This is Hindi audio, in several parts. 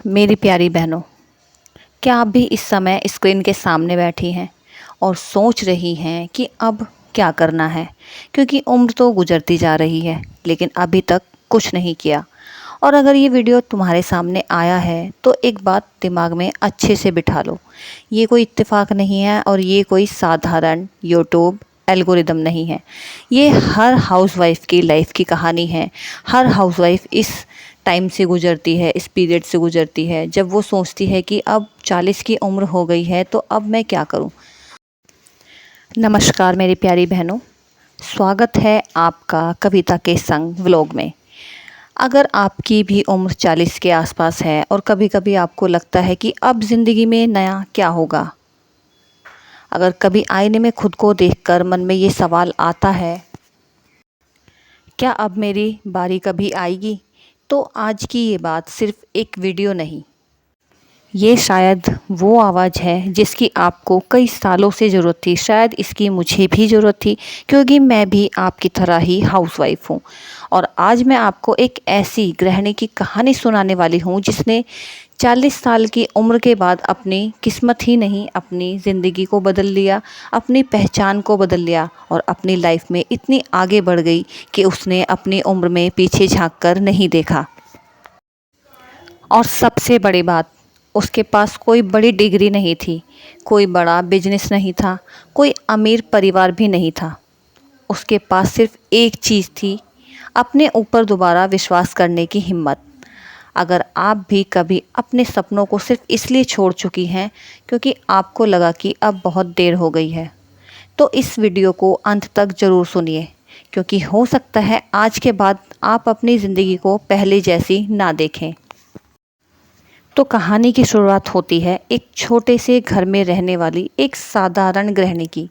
मेरी प्यारी बहनों, क्या आप भी इस समय स्क्रीन के सामने बैठी हैं और सोच रही हैं कि अब क्या करना है? क्योंकि उम्र तो गुजरती जा रही है, लेकिन अभी तक कुछ नहीं किया। और अगर ये वीडियो तुम्हारे सामने आया है तो एक बात दिमाग में अच्छे से बिठा लो। ये कोई इत्तेफाक नहीं है और ये कोई साधारण यूट्यूब एल्गोरिदम नहीं है। ये हर हाउसवाइफ की लाइफ की कहानी है। हर हाउसवाइफ इस टाइम से गुजरती है, इस पीरियड से गुजरती है जब वो सोचती है कि अब 40 की उम्र हो गई है तो अब मैं क्या करूं। नमस्कार मेरी प्यारी बहनों, स्वागत है आपका कविता के संग व्लॉग में। अगर आपकी भी उम्र 40 के आसपास है और कभी कभी आपको लगता है कि अब ज़िंदगी में नया क्या होगा, अगर कभी आईने में खुद को देखकर मन में ये सवाल आता है, क्या अब मेरी बारी कभी आएगी, तो आज की ये बात सिर्फ एक वीडियो नहीं, ये शायद वो आवाज़ है जिसकी आपको कई सालों से ज़रूरत थी। शायद इसकी मुझे भी ज़रूरत थी, क्योंकि मैं भी आपकी तरह ही हाउसवाइफ हूँ। और आज मैं आपको एक ऐसी गृहिणी की कहानी सुनाने वाली हूँ जिसने 40 साल की उम्र के बाद अपनी किस्मत ही नहीं, अपनी ज़िंदगी को बदल लिया, अपनी पहचान को बदल लिया और अपनी लाइफ में इतनी आगे बढ़ गई कि उसने अपनी उम्र में पीछे झाँक कर नहीं देखा। और सबसे बड़ी बात, उसके पास कोई बड़ी डिग्री नहीं थी, कोई बड़ा बिजनेस नहीं था, कोई अमीर परिवार भी नहीं था। उसके पास सिर्फ एक चीज़ थी, अपने ऊपर दोबारा विश्वास करने की हिम्मत। अगर आप भी कभी अपने सपनों को सिर्फ इसलिए छोड़ चुकी हैं क्योंकि आपको लगा कि अब बहुत देर हो गई है, तो इस वीडियो को अंत तक ज़रूर सुनिए, क्योंकि हो सकता है आज के बाद आप अपनी ज़िंदगी को पहले जैसी ना देखें। तो कहानी की शुरुआत होती है एक छोटे से घर में रहने वाली एक साधारण गृहिणी की।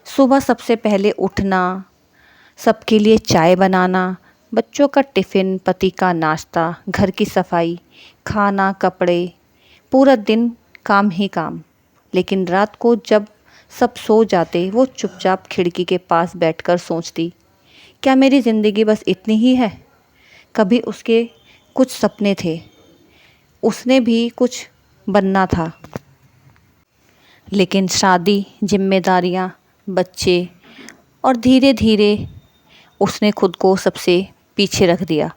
सुबह सबसे पहले उठना, सबके लिए चाय बनाना, बच्चों का टिफ़िन, पति का नाश्ता, घर की सफाई, खाना, कपड़े, पूरा दिन काम ही काम। लेकिन रात को जब सब सो जाते, वो चुपचाप खिड़की के पास बैठकर सोचती, क्या मेरी ज़िंदगी बस इतनी ही है? कभी उसके कुछ सपने थे, उसने भी कुछ बनना था, लेकिन शादी, जिम्मेदारियां, बच्चे और धीरे धीरे उसने खुद को सबसे पीछे रख दिया।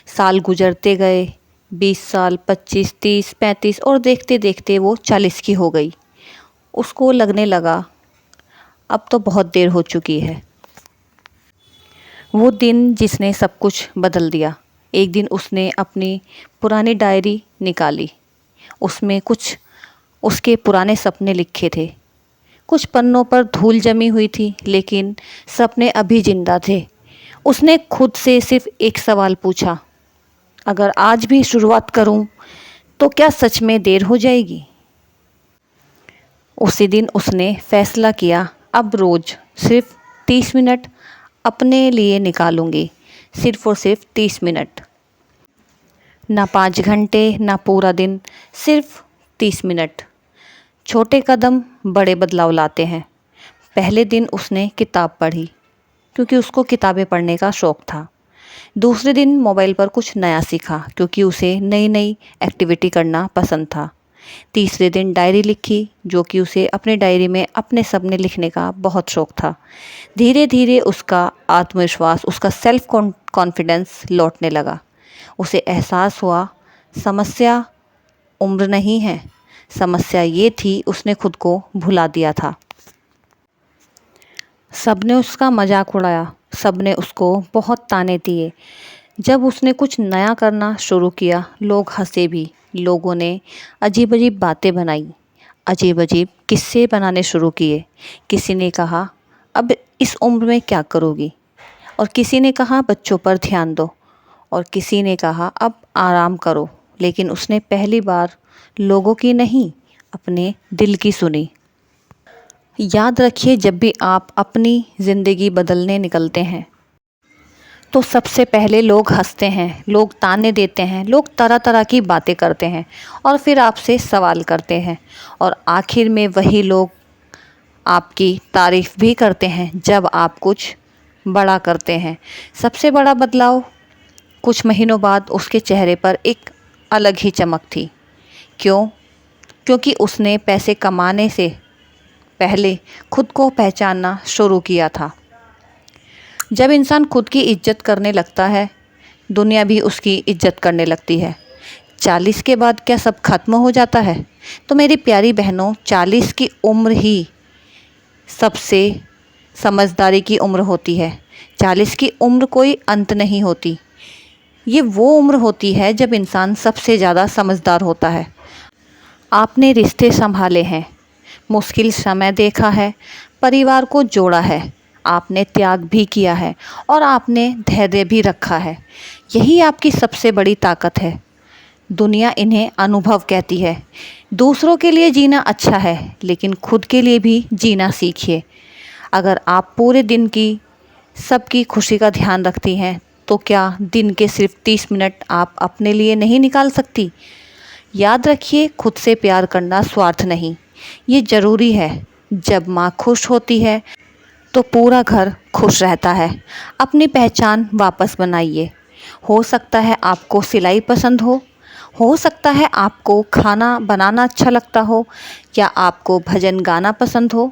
साल गुजरते गए, 20 साल, 25, 30, 35 और देखते देखते वो 40 की हो गई। उसको लगने लगा अब तो बहुत देर हो चुकी है। वो दिन जिसने सब कुछ बदल दिया। एक दिन उसने अपनी पुरानी डायरी निकाली। उसमें कुछ उसके पुराने सपने लिखे थे। कुछ पन्नों पर धूल जमी हुई थी, लेकिन सपने अभी जिंदा थे। उसने खुद से सिर्फ एक सवाल पूछा, अगर आज भी शुरुआत करूं, तो क्या सच में देर हो जाएगी? उसी दिन उसने फैसला किया, अब रोज़ सिर्फ 30 मिनट अपने लिए निकालूंगी, सिर्फ और सिर्फ 30 मिनट। ना 5 घंटे, ना पूरा दिन, सिर्फ 30 मिनट। छोटे कदम बड़े बदलाव लाते हैं। पहले दिन उसने किताब पढ़ी, क्योंकि उसको किताबें पढ़ने का शौक़ था। दूसरे दिन मोबाइल पर कुछ नया सीखा, क्योंकि उसे नई नई एक्टिविटी करना पसंद था। तीसरे दिन डायरी लिखी, जो कि उसे अपने डायरी में अपने सपने लिखने का बहुत शौक़ था। धीरे धीरे उसका आत्मविश्वास, उसका सेल्फ कॉन्फिडेंस लौटने लगा। उसे एहसास हुआ, समस्या उम्र नहीं है, समस्या ये थी उसने खुद को भुला दिया था। सबने उसका मजाक उड़ाया, सबने उसको बहुत ताने दिए। जब उसने कुछ नया करना शुरू किया, लोग हंसे भी। लोगों ने अजीब अजीब बातें बनाई, अजीब अजीब किस्से बनाने शुरू किए। किसी ने कहा, अब इस उम्र में क्या करोगी? और किसी ने कहा, बच्चों पर ध्यान दो। और किसी ने कहा, अब आराम करो। लेकिन उसने पहली बार लोगों की नहीं, अपने दिल की सुनी। याद रखिए, जब भी आप अपनी ज़िंदगी बदलने निकलते हैं तो सबसे पहले लोग हंसते हैं, लोग ताने देते हैं, लोग तरह तरह की बातें करते हैं और फिर आपसे सवाल करते हैं। और आखिर में वही लोग आपकी तारीफ़ भी करते हैं जब आप कुछ बड़ा करते हैं। सबसे बड़ा बदलाव कुछ महीनों बाद उसके चेहरे पर एक अलग ही चमक थी। क्यों? क्योंकि उसने पैसे कमाने से पहले खुद को पहचानना शुरू किया था। जब इंसान खुद की इज्जत करने लगता है, दुनिया भी उसकी इज्जत करने लगती है। 40 के बाद क्या सब खत्म हो जाता है? तो मेरी प्यारी बहनों, 40 की उम्र ही सबसे समझदारी की उम्र होती है। 40 की उम्र कोई अंत नहीं होती। ये वो उम्र होती है जब इंसान सबसे ज़्यादा समझदार होता है। आपने रिश्ते संभाले हैं, मुश्किल समय देखा है, परिवार को जोड़ा है, आपने त्याग भी किया है और आपने धैर्य भी रखा है। यही आपकी सबसे बड़ी ताकत है। दुनिया इन्हें अनुभव कहती है। दूसरों के लिए जीना अच्छा है, लेकिन खुद के लिए भी जीना सीखिए। अगर आप पूरे दिन की सबकी खुशी का ध्यान रखती हैं, तो क्या दिन के सिर्फ 30 मिनट आप अपने लिए नहीं निकाल सकती? याद रखिए, खुद से प्यार करना स्वार्थ नहीं, ये ज़रूरी है। जब माँ खुश होती है तो पूरा घर खुश रहता है। अपनी पहचान वापस बनाइए। हो सकता है आपको सिलाई पसंद हो सकता है आपको खाना बनाना अच्छा लगता हो, या आपको भजन गाना पसंद हो,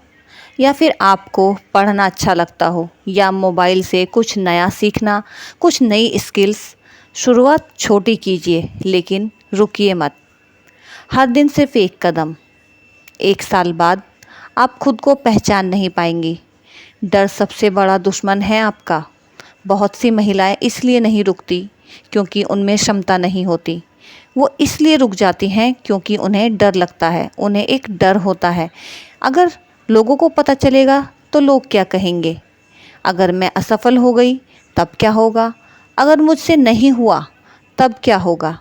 या फिर आपको पढ़ना अच्छा लगता हो, या मोबाइल से कुछ नया सीखना, कुछ नई स्किल्स। शुरुआत छोटी कीजिए, लेकिन रुकिए मत। हर दिन सिर्फ एक कदम। 1 साल बाद आप खुद को पहचान नहीं पाएंगी। डर सबसे बड़ा दुश्मन है आपका। बहुत सी महिलाएं इसलिए नहीं रुकती क्योंकि उनमें क्षमता नहीं होती। वो इसलिए रुक जाती हैं क्योंकि उन्हें डर लगता है, उन्हें एक डर होता है। अगर लोगों को पता चलेगा तो लोग क्या कहेंगे? अगर मैं असफल हो गई तब क्या होगा? अगर मुझसे नहीं हुआ तब क्या होगा?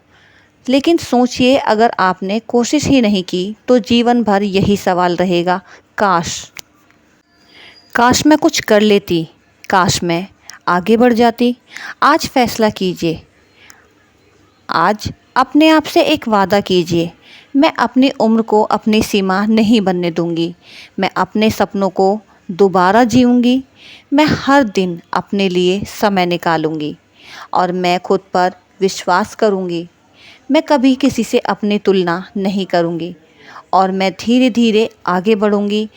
लेकिन सोचिए, अगर आपने कोशिश ही नहीं की तो जीवन भर यही सवाल रहेगा, काश काश मैं कुछ कर लेती, काश मैं आगे बढ़ जाती। आज फैसला कीजिए। आज अपने आप से एक वादा कीजिए, मैं अपनी उम्र को अपनी सीमा नहीं बनने दूंगी। मैं अपने सपनों को दोबारा जीऊँगी। मैं हर दिन अपने लिए समय निकालूंगी और मैं खुद पर विश्वास करूंगी। मैं कभी किसी से अपनी तुलना नहीं करूंगी और मैं धीरे धीरे आगे बढ़ूंगी।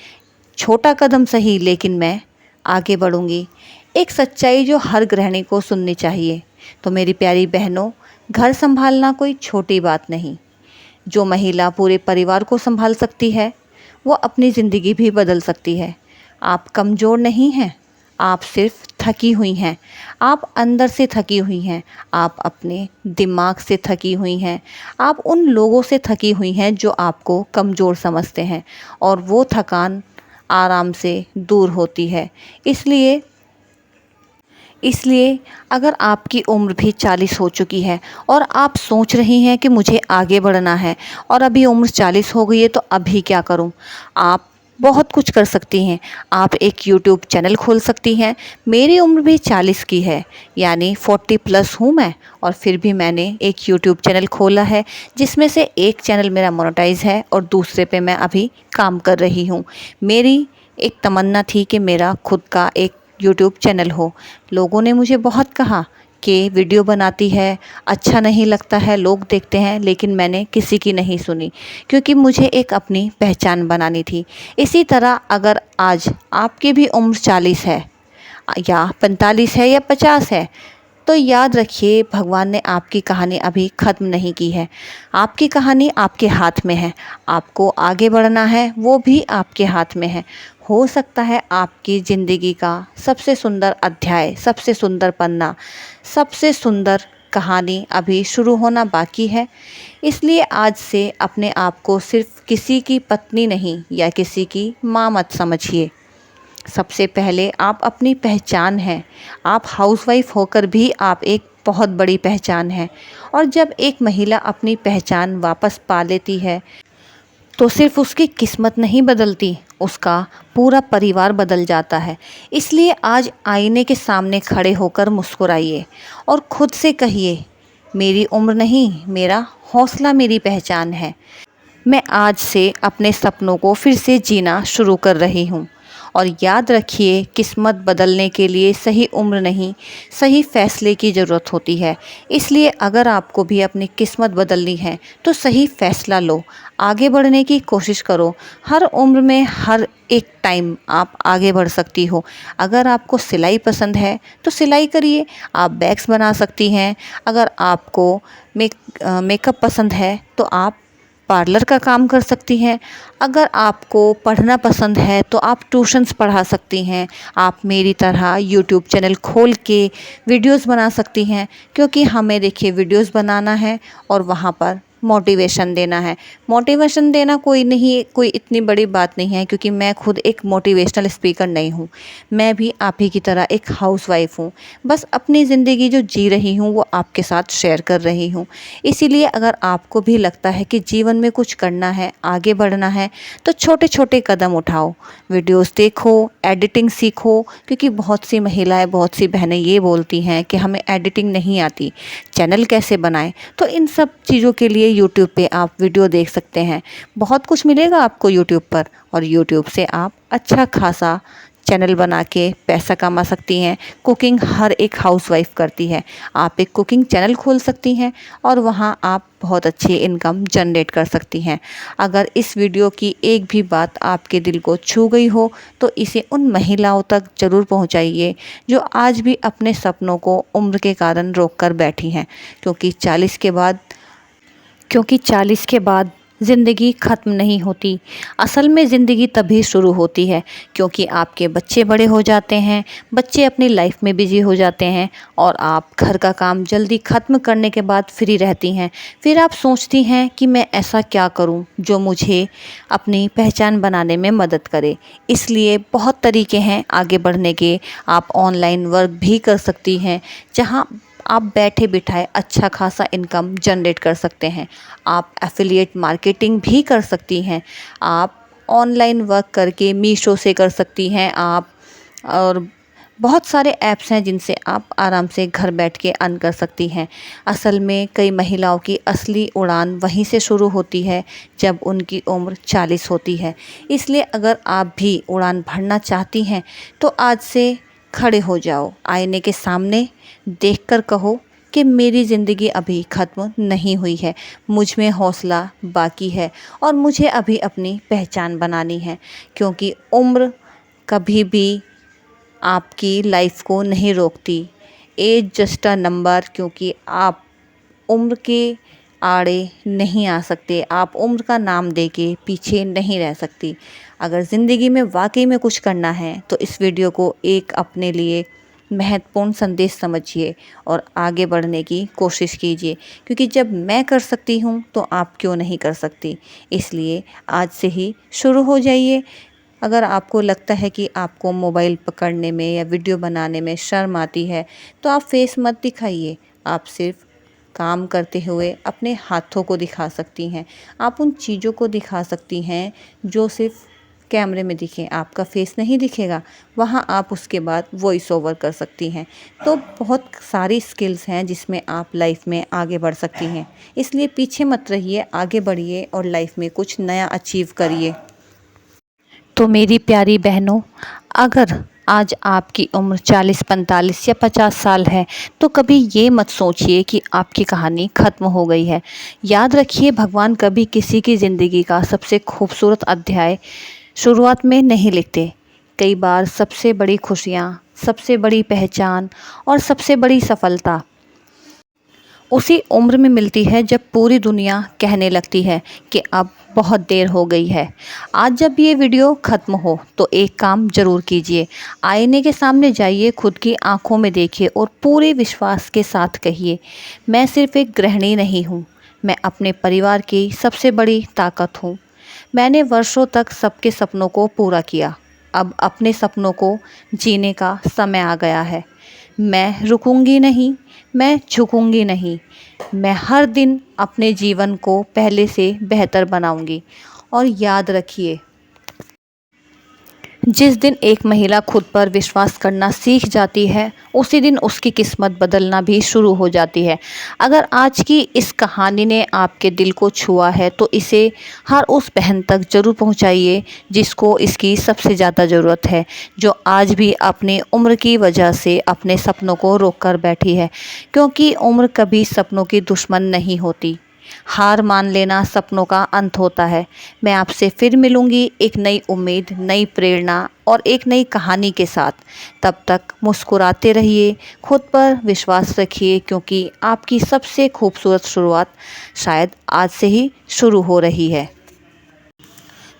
छोटा कदम सही, लेकिन मैं आगे बढ़ूंगी। एक सच्चाई जो हर गृहिणी को सुननी चाहिए। तो मेरी प्यारी बहनों, घर संभालना कोई छोटी बात नहीं। जो महिला पूरे परिवार को संभाल सकती है, वो अपनी ज़िंदगी भी बदल सकती है। आप कमज़ोर नहीं हैं, आप सिर्फ थकी हुई हैं। आप अंदर से थकी हुई हैं, आप अपने दिमाग से थकी हुई हैं, आप उन लोगों से थकी हुई हैं जो आपको कमज़ोर समझते हैं, और वो थकान आराम से दूर होती है। इसलिए इसलिए अगर आपकी उम्र भी 40 हो चुकी है और आप सोच रही हैं कि मुझे आगे बढ़ना है और अभी उम्र 40 हो गई है, तो अभी क्या करूं? आप बहुत कुछ कर सकती हैं। आप एक यूट्यूब चैनल खोल सकती हैं। मेरी उम्र भी 40 की है, यानी 40 प्लस हूँ मैं, और फिर भी मैंने एक यूट्यूब चैनल खोला है, जिसमें से एक चैनल मेरा मोनेटाइज है और दूसरे पे मैं अभी काम कर रही हूँ। मेरी एक तमन्ना थी कि मेरा खुद का एक यूट्यूब चैनल हो। लोगों ने मुझे बहुत कहा कि वीडियो बनाती है, अच्छा नहीं लगता है, लोग देखते हैं, लेकिन मैंने किसी की नहीं सुनी, क्योंकि मुझे एक अपनी पहचान बनानी थी। इसी तरह अगर आज आपकी भी उम्र 40 है, या 45 है, या 50 है, तो याद रखिए, भगवान ने आपकी कहानी अभी ख़त्म नहीं की है। आपकी कहानी आपके हाथ में है। आपको आगे बढ़ना है, वो भी आपके हाथ में है। हो सकता है आपकी ज़िंदगी का सबसे सुंदर अध्याय, सबसे सुंदर पन्ना, सबसे सुंदर कहानी अभी शुरू होना बाकी है। इसलिए आज से अपने आप को सिर्फ किसी की पत्नी नहीं, या किसी की माँ मत समझिए। सबसे पहले आप अपनी पहचान हैं। आप हाउसवाइफ होकर भी आप एक बहुत बड़ी पहचान है। और जब एक महिला अपनी पहचान वापस पा लेती है, तो सिर्फ उसकी किस्मत नहीं बदलती, उसका पूरा परिवार बदल जाता है। इसलिए आज आईने के सामने खड़े होकर मुस्कुराइए और खुद से कहिए, मेरी उम्र नहीं, मेरा हौसला मेरी पहचान है। मैं आज से अपने सपनों को फिर से जीना शुरू कर रही हूँ, और याद रखिए, किस्मत बदलने के लिए सही उम्र नहीं, सही फैसले की ज़रूरत होती है। इसलिए अगर आपको भी अपनी किस्मत बदलनी है तो सही फैसला लो, आगे बढ़ने की कोशिश करो। हर उम्र में हर एक टाइम आप आगे बढ़ सकती हो। अगर आपको सिलाई पसंद है तो सिलाई करिए, आप बैग्स बना सकती हैं। अगर आपको मेकअप पसंद है तो आप पार्लर का काम कर सकती हैं। अगर आपको पढ़ना पसंद है तो आप ट्यूशन्स पढ़ा सकती हैं। आप मेरी तरह यूट्यूब चैनल खोल के वीडियोस बना सकती हैं, क्योंकि हमें देखिए वीडियोस बनाना है और वहाँ पर मोटिवेशन देना है। मोटिवेशन देना कोई इतनी बड़ी बात नहीं है, क्योंकि मैं खुद एक मोटिवेशनल स्पीकर नहीं हूँ। मैं भी आप ही की तरह एक हाउसवाइफ हूँ। बस अपनी ज़िंदगी जो जी रही हूँ वो आपके साथ शेयर कर रही हूँ। इसीलिए अगर आपको भी लगता है कि जीवन में कुछ करना है, आगे बढ़ना है, तो छोटे छोटे कदम उठाओ। वीडियोस देखो, एडिटिंग सीखो, क्योंकि बहुत सी महिलाएं, बहुत सी बहनें ये बोलती हैं कि हमें एडिटिंग नहीं आती, चैनल कैसे बनाएं। तो इन सब चीज़ों के लिए यूट्यूब पे आप वीडियो देख सकते हैं। बहुत कुछ मिलेगा आपको यूट्यूब पर, और यूट्यूब से आप अच्छा खासा चैनल बना के पैसा कमा सकती हैं। कुकिंग हर एक हाउसवाइफ करती है। आप एक कुकिंग चैनल खोल सकती हैं और वहाँ आप बहुत अच्छी इनकम जनरेट कर सकती हैं। अगर इस वीडियो की एक भी बात आपके दिल को छू गई हो तो इसे उन महिलाओं तक ज़रूर पहुँचाइए जो आज भी अपने सपनों को उम्र के कारण रोक कर बैठी हैं। क्योंकि 40 के बाद ज़िंदगी ख़त्म नहीं होती। असल में ज़िंदगी तभी शुरू होती है, क्योंकि आपके बच्चे बड़े हो जाते हैं, बच्चे अपनी लाइफ में बिजी हो जाते हैं और आप घर का काम जल्दी ख़त्म करने के बाद फ्री रहती हैं। फिर आप सोचती हैं कि मैं ऐसा क्या करूं जो मुझे अपनी पहचान बनाने में मदद करे। इसलिए बहुत तरीके हैं आगे बढ़ने के। आप ऑनलाइन वर्क भी कर सकती हैं, जहां आप बैठे बिठाए अच्छा खासा इनकम जनरेट कर सकते हैं। आप एफिलिएट मार्केटिंग भी कर सकती हैं। आप ऑनलाइन वर्क करके मीशो से कर सकती हैं आप, और बहुत सारे ऐप्स हैं जिनसे आप आराम से घर बैठ के अर्न कर सकती हैं। असल में कई महिलाओं की असली उड़ान वहीं से शुरू होती है जब उनकी उम्र 40 होती है। इसलिए अगर आप भी उड़ान भरना चाहती हैं तो आज से खड़े हो जाओ, आईने के सामने देखकर कहो कि मेरी ज़िंदगी अभी ख़त्म नहीं हुई है, मुझ में हौसला बाकी है और मुझे अभी अपनी पहचान बनानी है। क्योंकि उम्र कभी भी आपकी लाइफ को नहीं रोकती। Age just a number. क्योंकि आप उम्र के आड़े नहीं आ सकते, आप उम्र का नाम दे के पीछे नहीं रह सकती। अगर ज़िंदगी में वाकई में कुछ करना है तो इस वीडियो को एक अपने लिए महत्वपूर्ण संदेश समझिए और आगे बढ़ने की कोशिश कीजिए, क्योंकि जब मैं कर सकती हूँ तो आप क्यों नहीं कर सकती। इसलिए आज से ही शुरू हो जाइए। अगर आपको लगता है कि आपको मोबाइल पकड़ने में या वीडियो बनाने में शर्म आती है तो आप फेस मत दिखाइए, आप सिर्फ काम करते हुए अपने हाथों को दिखा सकती हैं। आप उन चीज़ों को दिखा सकती हैं जो सिर्फ कैमरे में दिखें, आपका फेस नहीं दिखेगा। वहाँ आप उसके बाद वॉइस ओवर कर सकती हैं। तो बहुत सारी स्किल्स हैं जिसमें आप लाइफ में आगे बढ़ सकती हैं। इसलिए पीछे मत रहिए, आगे बढ़िए और लाइफ में कुछ नया अचीव करिए। तो मेरी प्यारी बहनों, अगर आज आपकी उम्र 40, 45 या 50 साल है तो कभी ये मत सोचिए कि आपकी कहानी ख़त्म हो गई है। याद रखिए, भगवान कभी किसी की ज़िंदगी का सबसे खूबसूरत अध्याय शुरुआत में नहीं लिखते। कई बार सबसे बड़ी खुशियाँ, सबसे बड़ी पहचान और सबसे बड़ी सफलता उसी उम्र में मिलती है जब पूरी दुनिया कहने लगती है कि अब बहुत देर हो गई है। आज जब ये वीडियो ख़त्म हो तो एक काम ज़रूर कीजिए। आईने के सामने जाइए, खुद की आंखों में देखिए और पूरे विश्वास के साथ कहिए, मैं सिर्फ एक गृहिणी नहीं हूँ, मैं अपने परिवार की सबसे बड़ी ताकत हूँ। मैंने वर्षों तक सबके सपनों को पूरा किया, अब अपने सपनों को जीने का समय आ गया है। मैं रुकूंगी नहीं, मैं झुकूंगी नहीं, मैं हर दिन अपने जीवन को पहले से बेहतर बनाऊंगी। और याद रखिए, जिस दिन एक महिला खुद पर विश्वास करना सीख जाती है, उसी दिन उसकी किस्मत बदलना भी शुरू हो जाती है। अगर आज की इस कहानी ने आपके दिल को छुआ है तो इसे हर उस बहन तक ज़रूर पहुंचाइए जिसको इसकी सबसे ज़्यादा ज़रूरत है, जो आज भी अपनी उम्र की वजह से अपने सपनों को रोक कर बैठी है। क्योंकि उम्र कभी सपनों की दुश्मन नहीं होती। हार मान लेना सपनों का अंत होता है। मैं आपसे फिर मिलूंगी एक नई उम्मीद, नई प्रेरणा और एक नई कहानी के साथ। तब तक मुस्कुराते रहिए, खुद पर विश्वास रखिए, क्योंकि आपकी सबसे खूबसूरत शुरुआत शायद आज से ही शुरू हो रही है।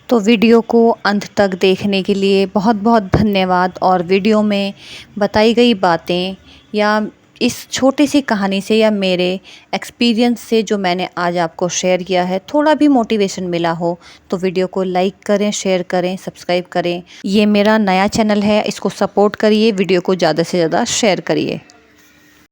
तो वीडियो को अंत तक देखने के लिए बहुत बहुत धन्यवाद। और वीडियो में बताई गई बातें या इस छोटी सी कहानी से या मेरे एक्सपीरियंस से जो मैंने आज आपको शेयर किया है, थोड़ा भी मोटिवेशन मिला हो तो वीडियो को लाइक करें, शेयर करें, सब्सक्राइब करें। ये मेरा नया चैनल है, इसको सपोर्ट करिए, वीडियो को ज़्यादा से ज़्यादा शेयर करिए।